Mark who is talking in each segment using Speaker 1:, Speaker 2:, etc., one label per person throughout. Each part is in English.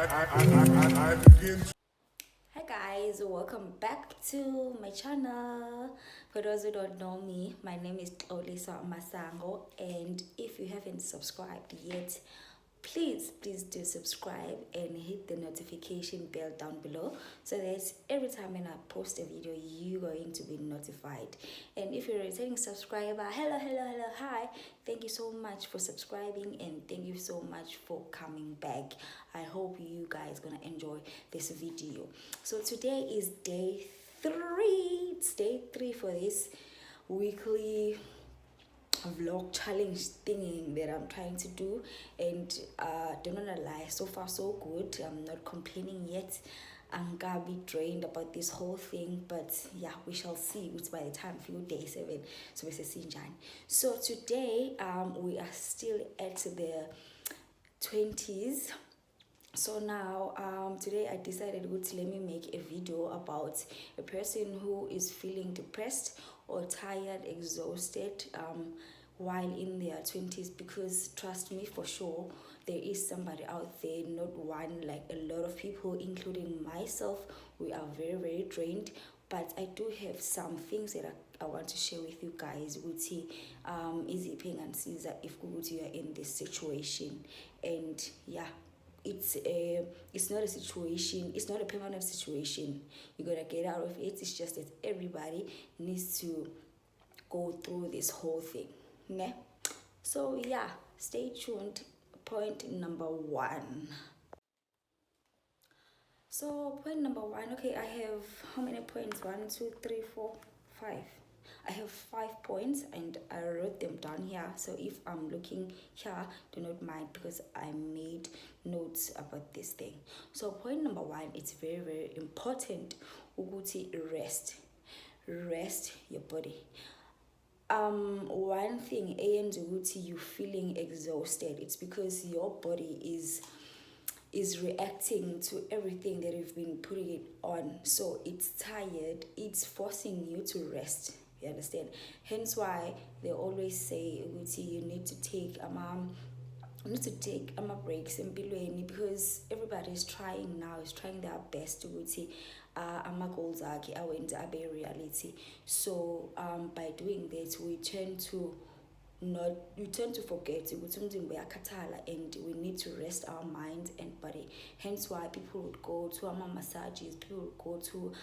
Speaker 1: Hi guys, welcome back to my channel. For those who don't know me, my name is Olisa Masango, and if you haven't subscribed yet, please do subscribe and hit the notification bell down below so that every time when I post a video you're going to be notified. And if you're a returning subscriber, hello, hi, thank you so much for subscribing and thank you so much for coming back. I hope you guys gonna enjoy this video. So today is day 3. It's day 3 for this weekly vlog challenge thing that I'm trying to do, and don't wanna lie, so far so good. I'm not complaining yet. I'm gonna be drained about this whole thing, but yeah, we shall see. It's by the time few day 7, so so today we are still at the 20s. So now today I decided to let me make a video about a person who is feeling depressed or tired, exhausted while in their 20s, because trust me, for sure there is somebody out there, not one, like a lot of people including myself. We are very drained, but I do have some things that I want to share with you guys. Uti easy paying and Caesar if you are in this situation. And yeah, it's not a situation, it's not a permanent situation. You gotta get out of it. It's just that everybody needs to go through this whole thing, okay? So yeah, stay tuned. Point number 1. So point number 1, okay, I have how many points? 1, 2, 3, 4, 5. I have 5 points and I wrote them down here. So if I'm looking here, do not mind because I made notes about this thing. So point number 1, it's very important. Uguti rest. Rest your body. One thing, and you feeling exhausted, it's because your body is reacting to everything that you've been putting it on. So it's tired, it's forcing you to rest. You understand? Hence why they always say you need to take breaks empilweni, because everybody is trying now, is trying their best to ama goals akhe awenze abe reality. So by doing that we tend to forget ukuthi umzimba uyakhathala and we need to rest our mind and body. Hence why people would go to massages, people would go to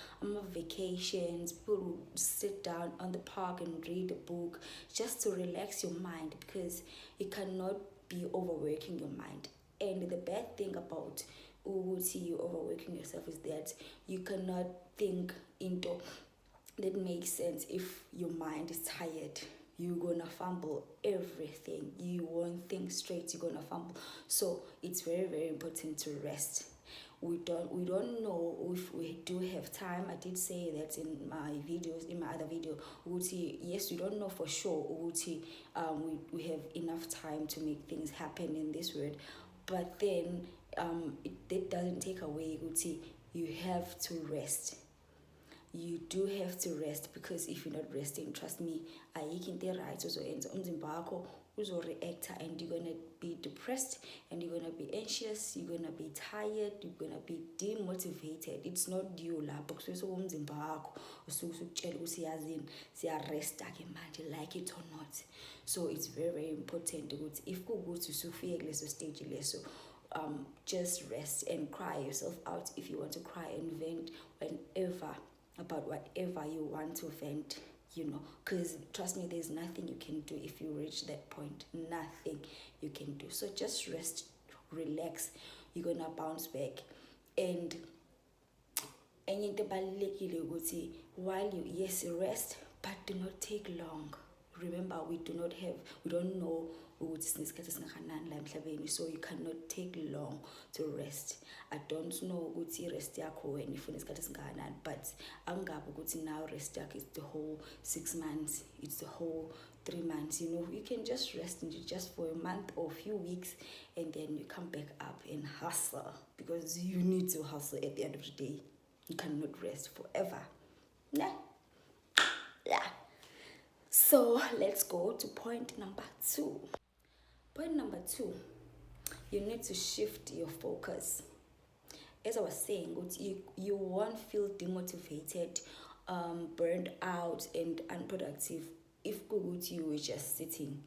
Speaker 1: vacations, people would sit down on the park and read a book just to relax your mind, because you cannot be overworking your mind. And the bad thing about you overworking yourself is that you cannot think into that makes sense. If your mind is tired, you're gonna fumble everything. You won't think straight, you're gonna fumble. So it's very important to rest. We don't know if we do have time. I did say that in my videos, in my other video. Yes, we don't know for sure. We have enough time to make things happen in this world, but then that doesn't take away. You have to rest. You do have to rest, because if you're not resting, trust me, ayikho into right ozoyenza. Umzimba wakho uzo-reacta and you're gonna be depressed and you're gonna be anxious, you're gonna be tired, you're gonna be demotivated. It's not you lapho, kusuke umzimba wakho usuke usukutshela ukuthi yazini siyaresta ke manje, like it or not. So it's very important ukuthi if kuwukuthi usufike kuleso stage leso, just rest and cry yourself out if you want to cry, and vent whenever about whatever you want to vent, because trust me, there's nothing you can do if you reach that point. Nothing you can do. So just rest, relax, you're gonna bounce back. And into ebalulekile ukuthi while you, yes, rest, but do not take long. Remember, we don't know ukuthi sinesikhathi esingakanani la emhlabeni, so you cannot take long to rest. I don't know ukuthi rest yakho wena ifuna isikhathi esingakanani, but angabe ukuthi now rest yakho is the whole 6 months, it's the whole 3 months. You can just rest just for a month or a few weeks, and then you come back up and hustle, because you need to hustle at the end of the day. You cannot rest forever. Yeah. So let's go to point number 2. Point number 2, you need to shift your focus. as I was saying, you won't feel demotivated, burned out and unproductive if you were just sitting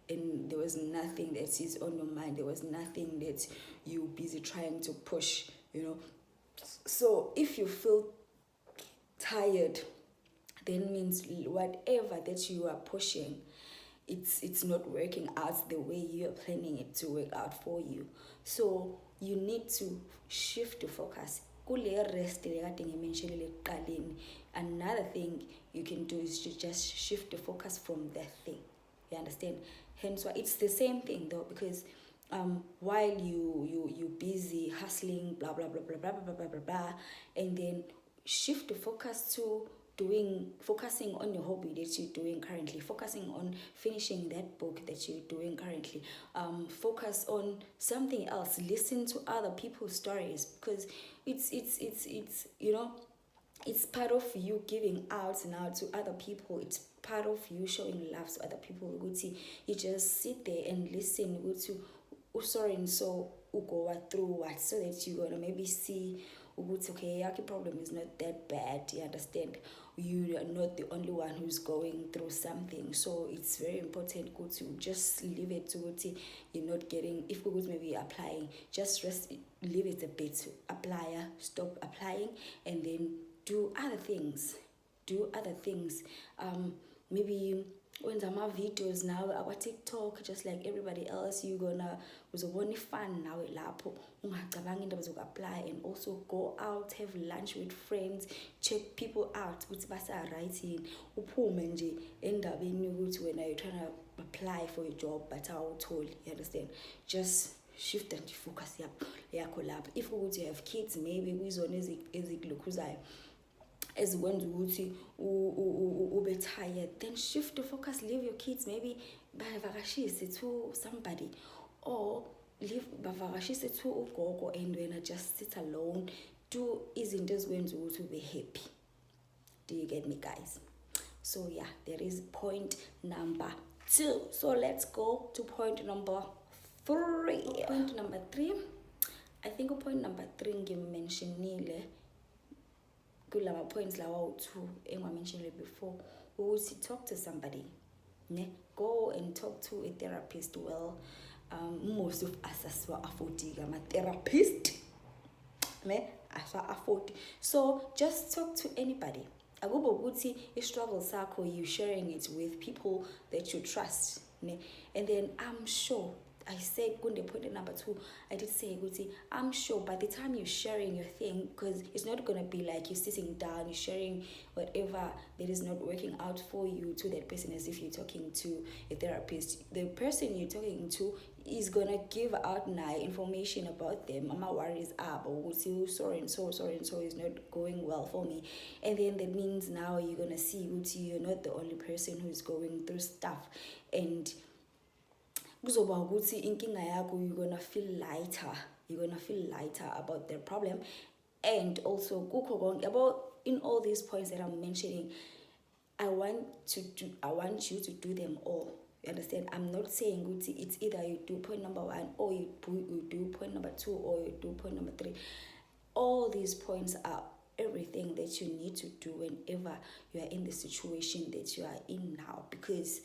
Speaker 1: and there was nothing that is on your mind, there was nothing that you busy trying to push, So if you feel tired, then means whatever that you are pushing, it's not working out the way you are planning it to work out for you. So you need to shift the focus. Another thing you can do is to just shift the focus from that thing. You understand? Hence why it's the same thing though, because while you busy hustling, blah blah blah blah blah blah blah blah blah, and then shift the focus to focusing on your hobby that you're doing currently, focusing on finishing that book that you're doing currently, focus on something else, listen to other people's stories, because it's it's part of you giving out now to other people. It's part of you showing love to other people. You just sit there and listen to sorry and so go through what, so that you're gonna maybe see okay, your problem is not that bad. You understand? You are not the only one who's going through something. So it's very important to just leave it to you're not getting, if you maybe applying, just rest, leave it a bit, apply, stop applying, and then do other things. Maybe when some videos now about TikTok, just like everybody else, you're gonna uzobona fun now lapho ungacabangi indaba zoku-apply, and also go out, have lunch with friends, check people out ukuthi basa-right yini, uphume nje endabeni yokuthi wena you're trying to apply for a job but awutholi. You understand? Just shift and focus yakho lapho. If you have kids, maybe kuyizona ezikulokhuzayo ezikwenza ukuthi ube tired, then shift the focus, leave your kids, maybe bavakashise to somebody, or leave bavakashise to ugogo, and wena just sit alone, do izinto ezikwenza ukuthi ube happy. Do you get me, guys? So yeah, there is point number 2. So let's go to point number 3. Point number 3, I think point number 3 ngimentionile kulama points lawa 2 engimentioned before. Talk to somebody, go and talk to a therapist. Well, most of us as well afford a therapist, so just talk to anybody. Akubo ukuthi struggle sakho, you sharing it with people that you trust, and then I'm sure, I said kunde point number 2, I did say I'm sure by the time you're sharing your thing, because it's not gonna be like you're sitting down, you're sharing whatever that is not working out for you to that person as if you're talking to a therapist. The person you're talking to is gonna give out now information about them. Mama worries sorry and so is not going well for me, and then that means now you're gonna see you're not the only person who's going through stuff, and kuzoba ukuthi inkinga yakho, you're gonna feel lighter about their problem. And also about in all these points that I'm mentioning, I want you to do them all. You understand? I'm not saying it's either you do point number 1 or you do point number 2 or you do point number 3. All these points are everything that you need to do whenever you are in the situation that you are in now, because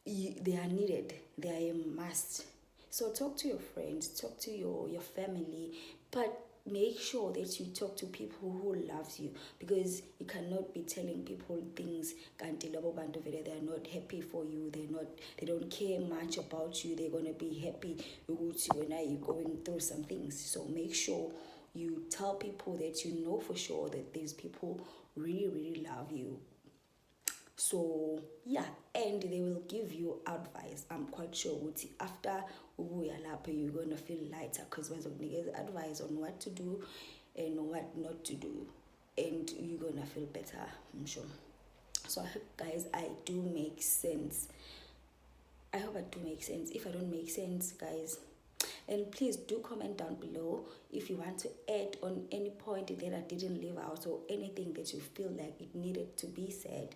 Speaker 1: they are needed, they are a must. So talk to your friends, talk to your family, but make sure that you talk to people who loves you, because you cannot be telling people things kanti labo bantu vele they are not happy for you, they don't care much about you. They're gonna be happy when you're going through some things. So make sure you tell people that you know for sure that these people really, really love you. So yeah, and they will give you advice. I'm quite sure after you're gonna feel lighter, because once you get advice on what to do and what not to do, and you're gonna feel better, I'm sure. So I hope, guys, I do make sense. I hope I do make sense. If I don't make sense, guys, and please do comment down below if you want to add on any point that I didn't leave out, or anything that you feel like it needed to be said.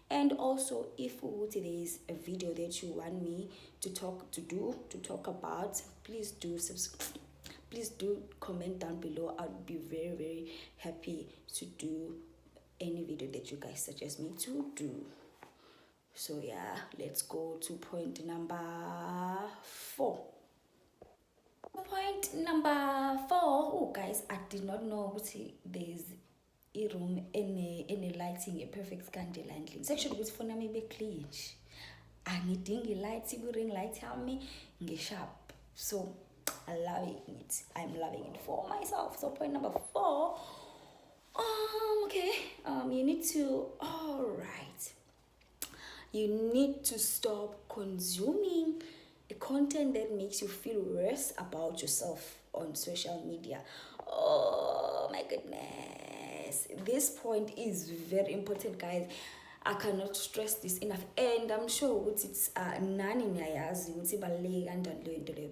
Speaker 1: And also, if there is a video that you want me to talk about, please do subscribe. please do comment down below. I'd be very, very happy to do any video that you guys suggest me to do. So yeah, let's go to point number 4. Point number 4. Oh guys, I did not know there's a room any lighting a perfect candle handling. Section with for maybe clean. Angidingi lights, ring light me sharp. So I'm loving it for myself. So point number 4. Okay. You need to you need to stop consuming a content that makes you feel worse about yourself on social media. Oh my goodness. This point is very important, guys. I cannot stress this enough, and I'm sure it's nani nyayazi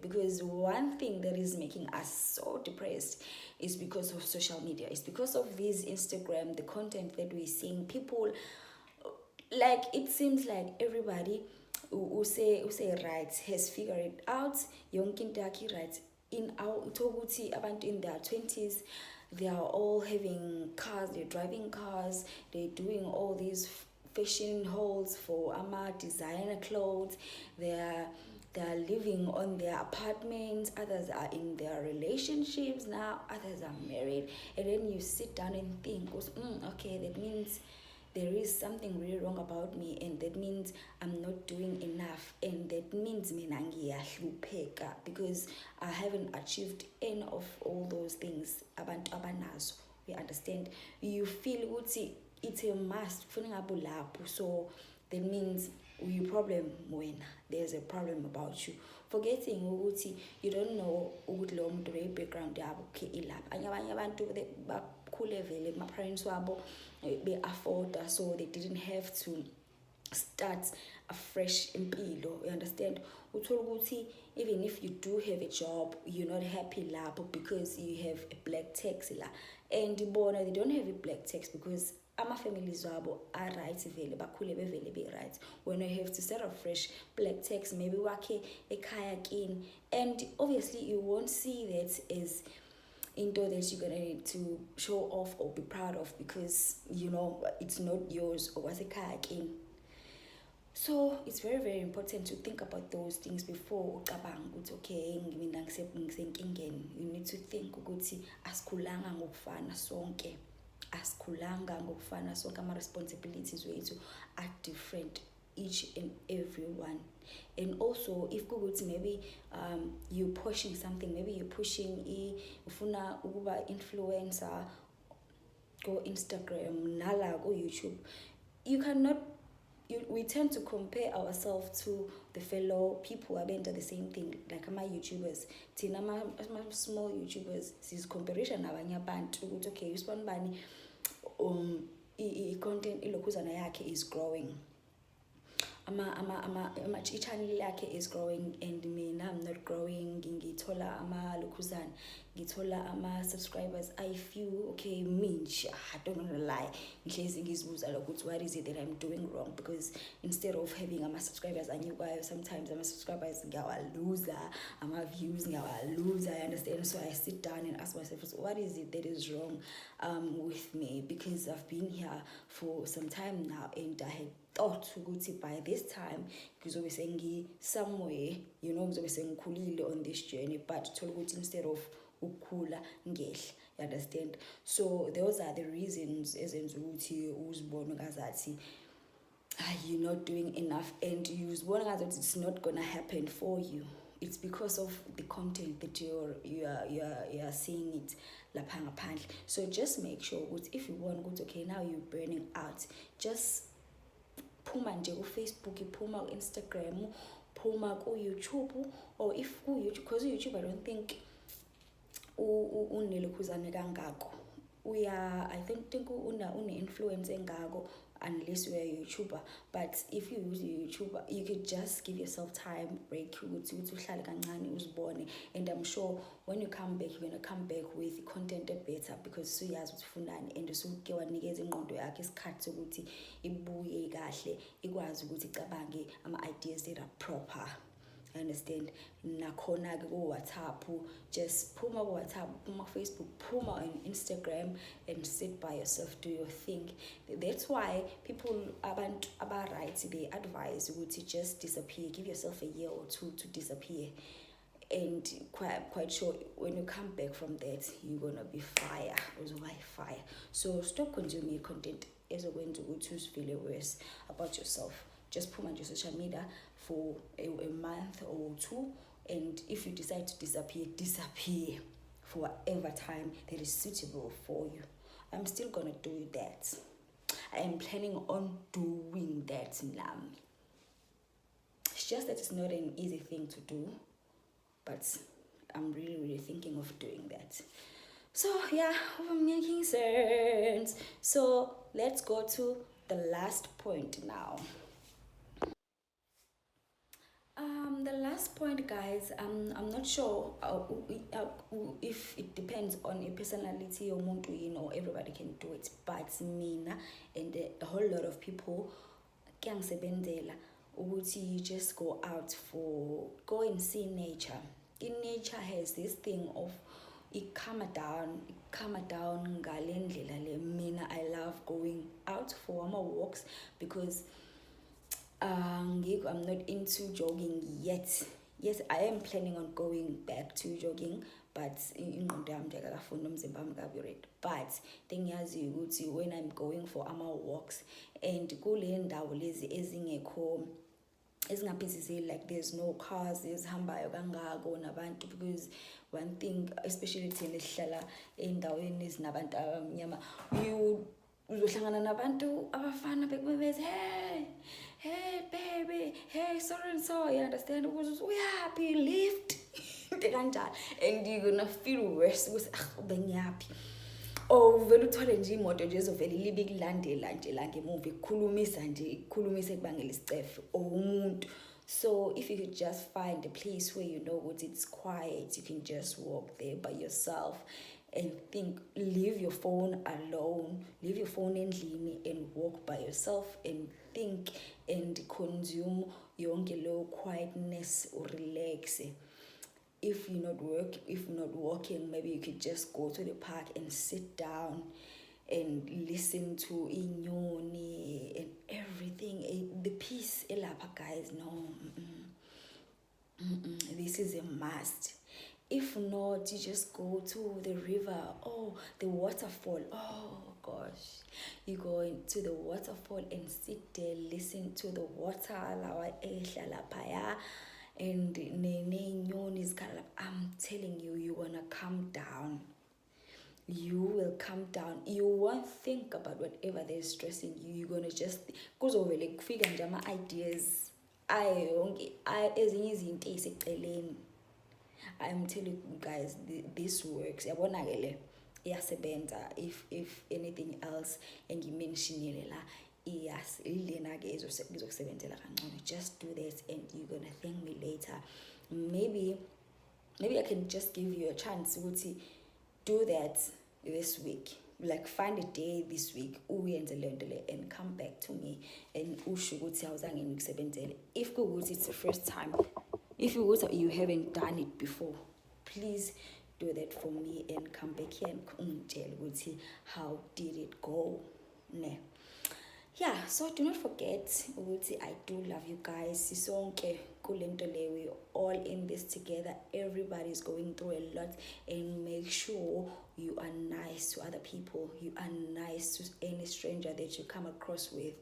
Speaker 1: because one thing that is making us so depressed is because of social media. It's because of this Instagram, the content that we're seeing. People, like, it seems like everybody who say right has figured it out. Yonke right in our Toguti about in their 20s, they are all having cars, they're driving cars, they're doing all these fashion hauls for designer clothes. They're living on their apartments. Others are in their relationships now. Others are married. And then you sit down and think, okay, that means there is something really wrong about me, and that means I'm not doing enough, and that means because I haven't achieved any of all those things. Abantu abanazo, we understand. You feel it's a must, so that means you problem when there's a problem about you, forgetting you don't know background yabo abanye abantu bakhule vele my parents wabo be afford, so they didn't have to start afresh impilo. You understand? Even if you do have a job, you're not happy because you have a black tax and they don't have a black tax because families wabo are right vele bakhule bevele be right. When you have to start afresh, black tax, maybe wakhe ekhaya kini, and obviously you won't see that as into that you're gonna need to show off or be proud of, because it's not yours or was a kayaking. So it's very, very important to think about those things before okay, you need to think ukuthi asikhulanga ngokufana sonke. Ama responsibilities wethu are different, each and every one. And also if maybe you're pushing something, maybe you're pushing ufuna ukuba influencer, go Instagram nala go YouTube, we tend to compare ourselves to the fellow people who are doing the same thing, like my YouTubers. Tina my small YouTubers, sis comparison nabanye abantu, okay, you spend money content ilokuzana yakhe is growing, channel yakhe is growing, and mina I'm not growing. Ngithola lokhuzana, ngithola subscribers. I feel okay, I don't want to lie, what is it that I'm doing wrong? Because instead of having subscribers, and you guys sometimes subscribers loser, views loser, I understand. So I sit down and ask myself, what is it that is wrong with me? Because I've been here for some time now, and I had thought by this time ngizobe sengi somewhere, ngizobe sengikhulile on this journey, but instead of ukukhula ngehla. You understand? So those are the reasons ezenza ukuthi uzibone ngazathi you're not doing enough, and you uzibone ngazathi it's not gonna happen for you. It's because of the content that you are seeing it lapha ngaphandle. So just make sure if you want okay, now you're burning out, just phuma nje Facebook, phuma Instagram, phuma ku YouTube, or if ku YouTube, because YouTube I don't think unelokhuzane kangako. I think une influence engako unless you are a YouTuber. But if you use a YouTuber, you could just give yourself time break, and I'm sure when you come back, you're gonna come back with content that better, because suyazi ufunani, and usuke wanikeza ingqondo yakhe isikhathi sokuthi ibuye kahle ikwazi ukuthi icabange ama ideas that are proper. understand? Nakhona-ke ku-WhatsApp, just phuma ku-WhatsApp, phuma Facebook, phuma on Instagram, and sit by yourself, do your thing. That's why people, abantu abaright, they advise you to just disappear, give yourself a year or two to disappear. And quite sure when you come back from that, you're gonna be fire. So stop consuming content as a way to feel worse about yourself. Just put on your social media for a month or two, and if you decide to disappear for whatever time that is suitable for you. I'm still gonna do that. I am planning on doing that now. It's just that it's not an easy thing to do, but I'm really thinking of doing that. So yeah, we're making sense. So let's go to the last point now. The last point, guys, I'm not sure if it depends on a personality or muntu, or everybody can do it, but mina and a whole lot of people can sebenzela ukuthi you just go and see nature. In nature has this thing of it calm down ngale ndlela le. Mina, I love going out for my walks because I'm not into jogging yet. Yes, I am planning on going back to jogging, but but thing is, when I'm going for walks and kule ndawo lezi ezingekho ezingaphisizeli, like there's no cars ezihambayo kangako nabantu, because one thing, especially thina esihlala endaweni ezinabantu abamnyama, uzohlangana nabantu abafana bekubebeza, hey baby, hey so and so, you understand, ukuthi uyaphi, lift kanjalo, and you're gonna feel worse ukuthi bengiyaphi. Vele uthole nje imoto nje ezovela libe kulandela nje la ngemuva ikhulumisa ekubangela isicefe umuntu. So if you could just find a place where you know what it's quiet, you can just walk there by yourself and think, leave your phone alone, leave your phone endlini and walk by yourself and think and consume yonke leyo quietness or relax. If you're not walking, maybe you could just go to the park and sit down and listen to inyoni and everything. The peace, elapha, guys. No, this is a must. If not, you just go to the river. Oh, the waterfall. Oh gosh, you go into the waterfall and sit there, listen to the water. And is kind of, I'm telling you, you're gonna calm down. You will calm down. You won't think about whatever they're stressing you. You're gonna just goes over like figure and ideas. I'm telling you guys, this works. If anything else and you mention yes, just do this and you're gonna thank me later. Maybe I can just give you a chance to do that this week. Like find a day this week and come back to me and if it's the first time, if you haven't done it before, please do that for me and come back here and tell how did it go. Yeah, so do not forget, I do love you guys. We're all in this together. Everybody's going through a lot, and make sure you are nice to other people. You are nice to any stranger that you come across with.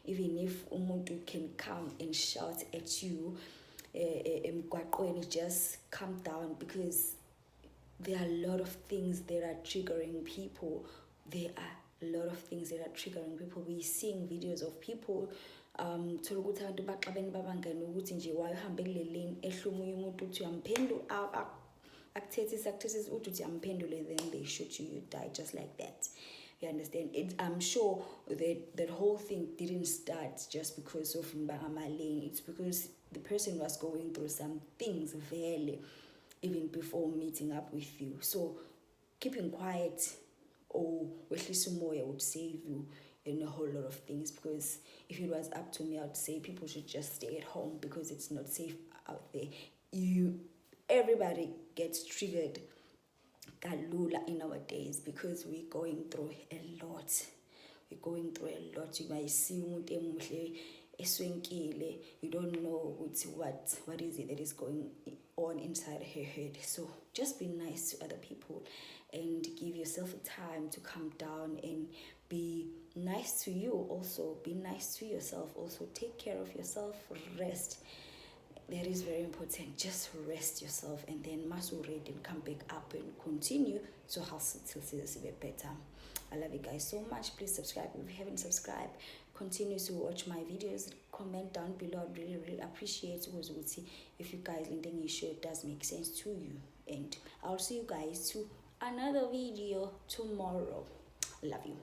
Speaker 1: Even if umuntu can come and shout at you, just calm down, because there are a lot of things that are triggering people. We're seeing videos of people then they shoot you die just like that. You understand? I'm sure that whole thing didn't start just because of Mbangama. It's because the person was going through some things even before meeting up with you. So keeping quiet or Wehlisumoya would save you in a whole lot of things, because if it was up to me, I would say people should just stay at home because it's not safe out there. Everybody gets triggered kalula in our days because we're going through a lot. We're going through a lot. You might see umuntu emuhle eswenkile, you don't know what is it that is going on inside her head. So just be nice to other people and give yourself time to calm down and be nice to you. Also be nice to yourself. Also take care of yourself. Rest, that is very important. Just rest yourself, and then muscle rate and come back up and continue to hustle till it's a bit better. I love you guys so much. Please subscribe if you haven't subscribed. Continue to watch my videos. Comment down below. I'd really appreciate it. If you guys think you show does make sense to you. And I'll see you guys to another video tomorrow. Love you.